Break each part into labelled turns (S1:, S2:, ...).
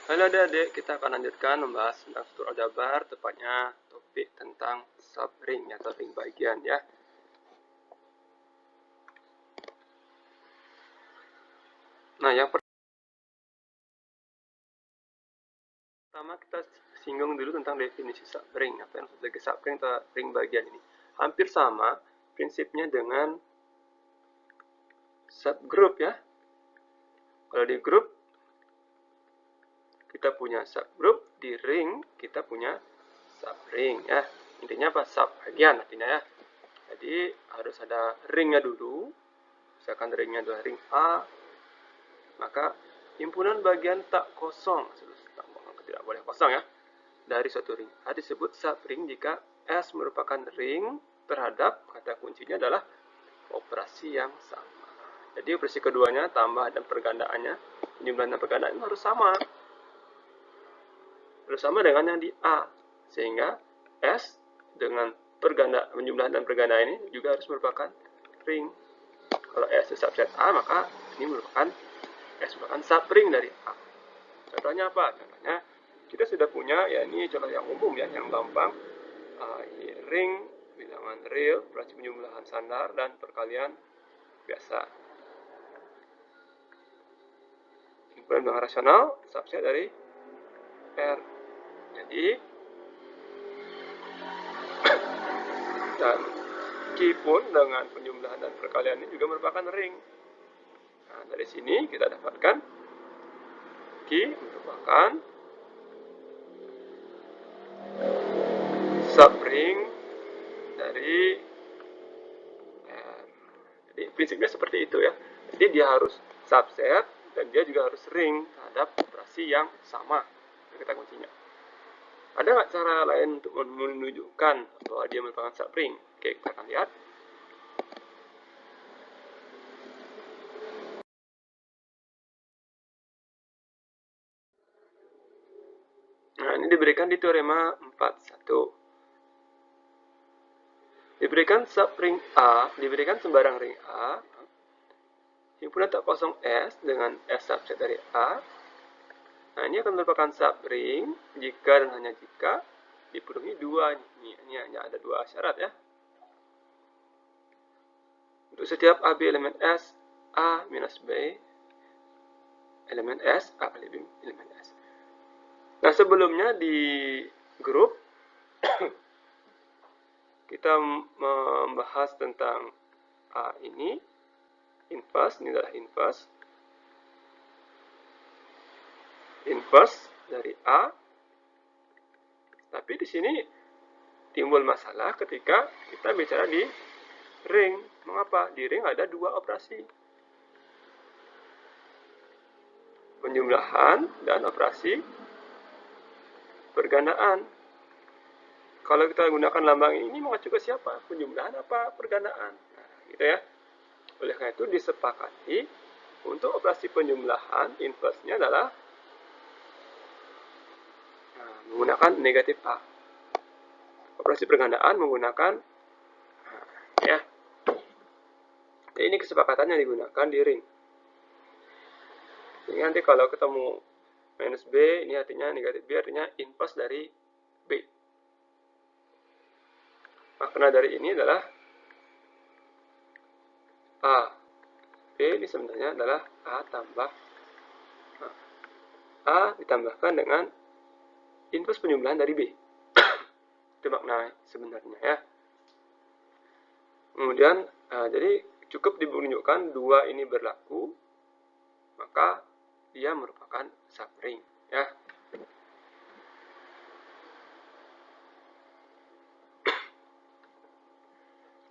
S1: Halo adik-adik, kita akan lanjutkan membahas tentang struktur aljabar, tepatnya topik tentang subring atau ring bagian ya. Nah, yang pertama kita singgung dulu tentang definisi subring. Apa yang maksud dengan subring atau ring bagian ini? Hampir sama prinsipnya dengan subgroup ya. Kalau di grup kita punya subgroup, di ring kita punya subring ya. Intinya apa? Subbagian artinya ya. Jadi harus ada ringnya dulu. Misalkan ringnya adalah ring A, maka himpunan bagian tak kosong, tidak boleh kosong ya, dari suatu ring A disebut subring jika S merupakan ring terhadap, kata kuncinya adalah operasi yang sama. Jadi operasi keduanya, tambah dan pergandaannya, penjumlahan dan pergandaan harus sama. Harus sama dengan yang di A. Sehingga S dengan penjumlahan dan pergandaan ini juga harus merupakan ring. Kalau S itu subset A, maka ini merupakan S merupakan subring dari A. Contohnya apa? Contohnya kita sudah punya, ya ini contoh yang umum ya, yang gampang. Ring, bilangan real, operasi penjumlahan standar, dan perkalian biasa. Himpunan bilangan rasional, subset dari R. Jadi, dan Q pun dengan penjumlahan dan perkalian ini juga merupakan ring. Nah, dari sini kita dapatkan Q merupakan subring dari R. Jadi prinsipnya seperti itu ya. Jadi dia harus subset dan dia juga harus ring terhadap operasi yang sama. Ini kata kuncinya. Ada nggak cara lain untuk menunjukkan bahwa dia merupakan subring? Oke, kita akan lihat. Nah, ini diberikan di teorema 41. Diberikan subring A, diberikan sembarang ring A, himpunan tak kosong S dengan S subset dari A. Nah, ini akan merupakan subring jika dan hanya jika dipenuhi dua. Ini hanya ada dua syarat ya. Untuk setiap AB elemen S, A minus B elemen S, A kali B elemen S. Nah, sebelumnya di grup kita membahas tentang A ini inverse, ini adalah inverse dari A. Tapi di sini timbul masalah ketika kita bicara di ring. Mengapa? Di ring ada dua operasi, penjumlahan dan operasi pergandaan. Kalau kita gunakan lambang ini mengacu ke siapa? Penjumlahan apa pergandaan? Nah, gitu ya. Oleh karena itu disepakati untuk operasi penjumlahan inverse-nya adalah menggunakan negatif A. Operasi pergandaan menggunakan ya. Jadi ini kesepakatan yang digunakan di ring. Jadi nanti kalau ketemu minus B, ini artinya negatif B, artinya inverse dari B. Makna dari ini adalah A. B ini sebenarnya adalah A tambah A ditambahkan dengan inverse penjumlahan dari B. Itu makna sebenarnya ya. Kemudian, jadi cukup menunjukkan dua ini berlaku, maka dia merupakan subring ya.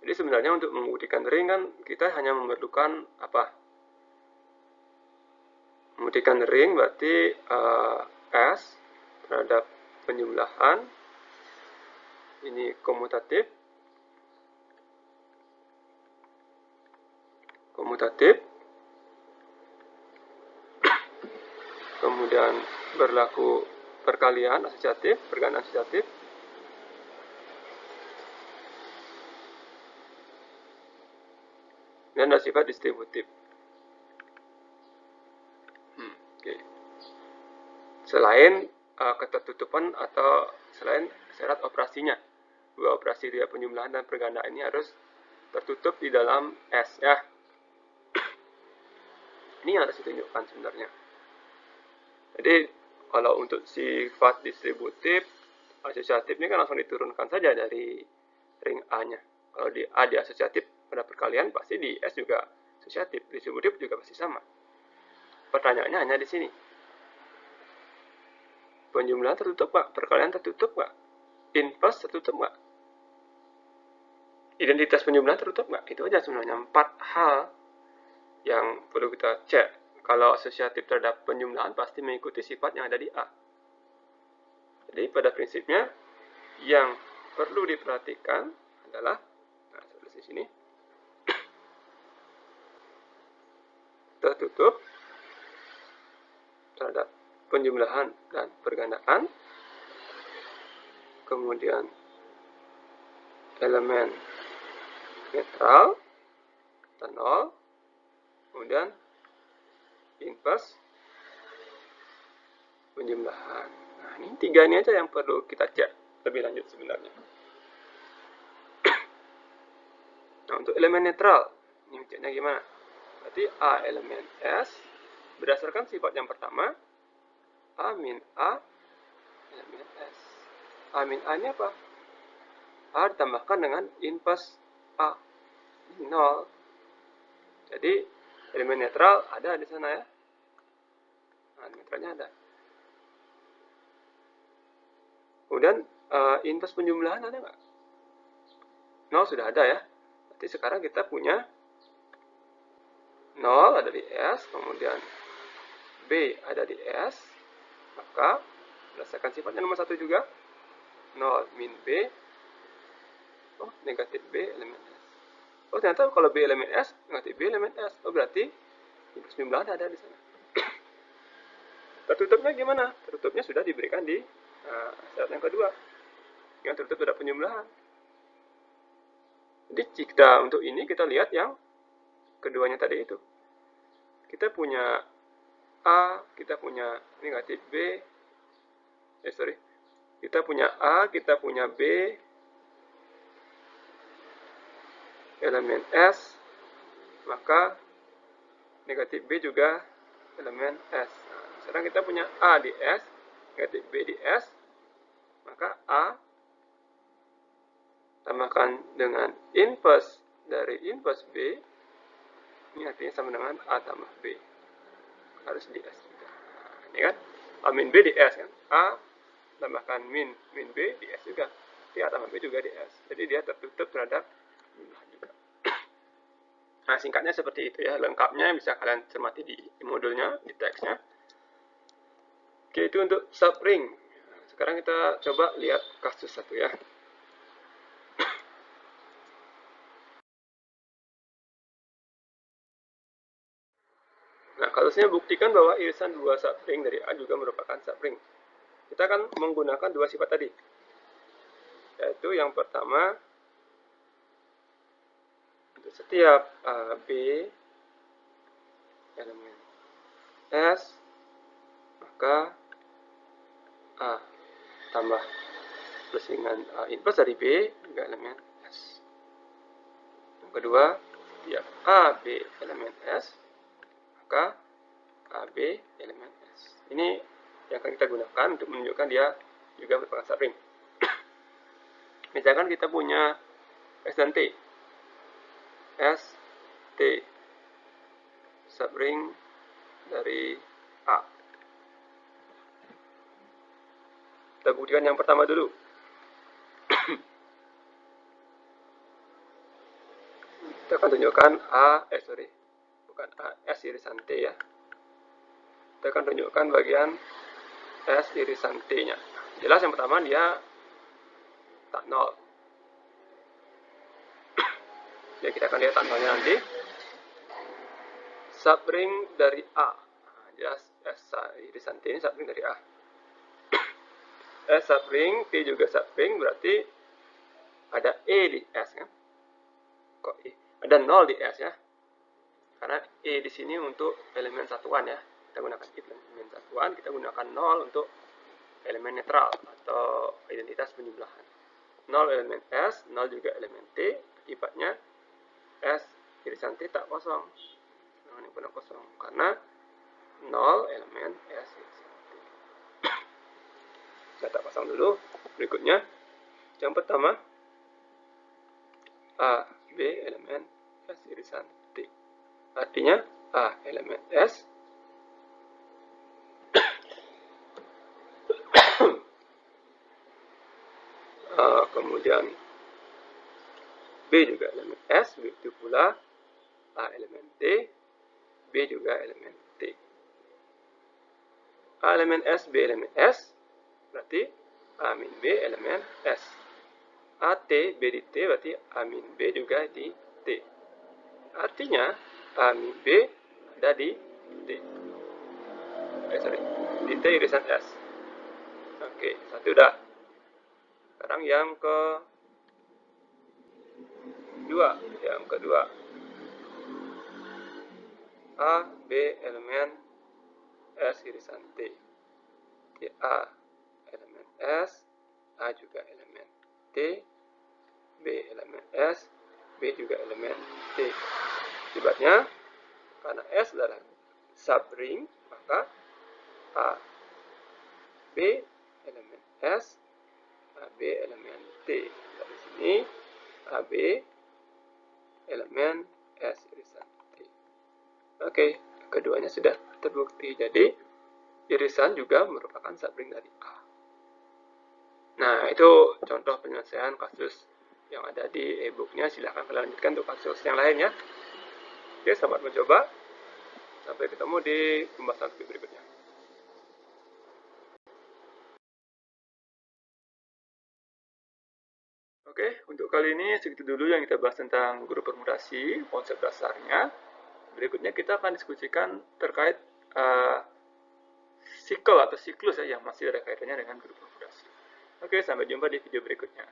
S1: Jadi sebenarnya untuk membuktikan ring kan kita hanya memerlukan apa? Membuktikan ring berarti S terhadap penjumlahan ini komutatif, kemudian berlaku perkalian asosiatif, pergandaan asosiatif, dan ada sifat distributif. selain ketertutupan atau selain syarat operasinya. Dua operasi dia penjumlahan dan pergandaan ini harus tertutup di dalam S ya. Ini yang harus ditunjukkan sebenarnya. Jadi kalau untuk sifat distributif asosiatif ini kan langsung diturunkan saja dari ring A-nya. Kalau di A di asosiatif pada perkalian, pasti di S juga asosiatif, distributif juga pasti sama. Pertanyaannya hanya di sini. Penjumlahan tertutup nggak? Perkalian tertutup nggak? Inverse tertutup nggak? Identitas penjumlahan tertutup nggak? Itu aja sebenarnya 4 hal yang perlu kita cek. Kalau asosiatif terhadap penjumlahan pasti mengikuti sifat yang ada di A. Jadi pada prinsipnya yang perlu diperhatikan adalah, nah sebelah sini, tertutup terhadap penjumlahan dan pergandaan, kemudian elemen netral atau nol, kemudian inverse penjumlahan. Nah, ini 3 ini aja yang perlu kita cek lebih lanjut sebenarnya. Nah, untuk elemen netral, ini ceknya gimana? Berarti A elemen S, berdasarkan sifat yang pertama, A min A elemen S. A min A ini apa? A ditambahkan dengan inverse A, ini 0. Jadi, elemen netral ada di sana ya. Nah, netralnya ada. Kemudian inverse penjumlahan ada nggak? 0 sudah ada ya. Berarti sekarang kita punya 0 ada di S, kemudian B ada di S, maka berdasarkan sifatnya nomor 1 juga, 0 min B, oh negatif B elemen S. Oh ternyata kalau B elemen S, negatif B elemen S. Oh berarti inverse penjumlahan ada di sana. Tertutupnya gimana? Tertutupnya sudah diberikan di syarat yang kedua, yang tertutup pada penjumlahan. Jadi jika untuk ini kita lihat yang keduanya tadi itu. Kita punya A, kita punya negatif B, kita punya A, kita punya B, elemen S, maka negatif B juga elemen S. Nah, sekarang kita punya A di S, negatif B di S, maka A tambahkan dengan inverse dari inverse B, ini artinya sama dengan A tambah B, harus di S juga. Nah, ini kan A min B di S kan, A tambahkan min B di S juga, jadi A tambah B juga di S, jadi dia tertutup terhadap jumlah juga. Nah singkatnya seperti itu ya, lengkapnya bisa kalian cermati di modulnya, di teksnya. Oke, itu untuk subring. Sekarang kita coba lihat kasus satu ya. Nah, kasusnya buktikan bahwa irisan dua subring dari A juga merupakan subring. Kita akan menggunakan dua sifat tadi. Yaitu yang pertama, untuk setiap B elemen S, maka A tambah plus dengan inverse dari B juga elemen S. Yang kedua, setiap AB elemen S, maka AB elemen S. Ini yang akan kita gunakan untuk menunjukkan dia juga merupakan subring. Misalkan kita punya S dan T. S, T, subring dari A. Kita buktikan yang pertama dulu. Kita akan tunjukkan bukan A, S irisan T ya. Kita akan tunjukkan bagian S irisan T-nya. Jelas yang pertama dia tak nol. Jadi kita akan lihat tak nolnya nanti. Subring dari A. Jelas S irisan T ini subring dari A. S subring, T juga subring, berarti ada E di S kan? Kok E? Ada 0 di S ya. Karena E di sini untuk elemen satuan ya. kita gunakan if elemen satuan, kita gunakan 0 untuk elemen netral atau identitas penjumlahan. 0 elemen S, 0 juga elemen T, akibatnya S irisan T tak kosong. Nah, ini benar kosong karena 0 elemen S irisan T. Saya tak pasang dulu. Berikutnya, yang pertama A, B elemen S irisan T. Artinya A elemen S kemudian B juga elemen S, begitu pula A elemen T, B juga elemen T. A elemen S, B elemen S, berarti A min B elemen S. A T, B di T, berarti A min B juga di T. Artinya A min B ada di T. Di T irisan S. Oke, satu udah. Sekarang yang kedua. A, B elemen S irisan T. Jadi A elemen S, A juga elemen T, B elemen S, B juga elemen T. Akibatnya, karena S adalah subring, maka A, B elemen S, A, B elemen T. Dari sini, A, B elemen S irisan T. Oke, keduanya sudah terbukti. Jadi, irisan juga merupakan subring dari A. Nah, itu contoh penyelesaian kasus yang ada di e-booknya. Silahkan kalian lanjutkan untuk kasus yang lainnya. Oke, selamat mencoba. Sampai ketemu di pembahasan berikutnya. Oke, untuk kali ini segitu dulu yang kita bahas tentang grup permutasi, konsep dasarnya. Berikutnya kita akan diskusikan terkait siklus ya, yang masih ada kaitannya dengan grup permutasi. Oke, sampai jumpa di video berikutnya.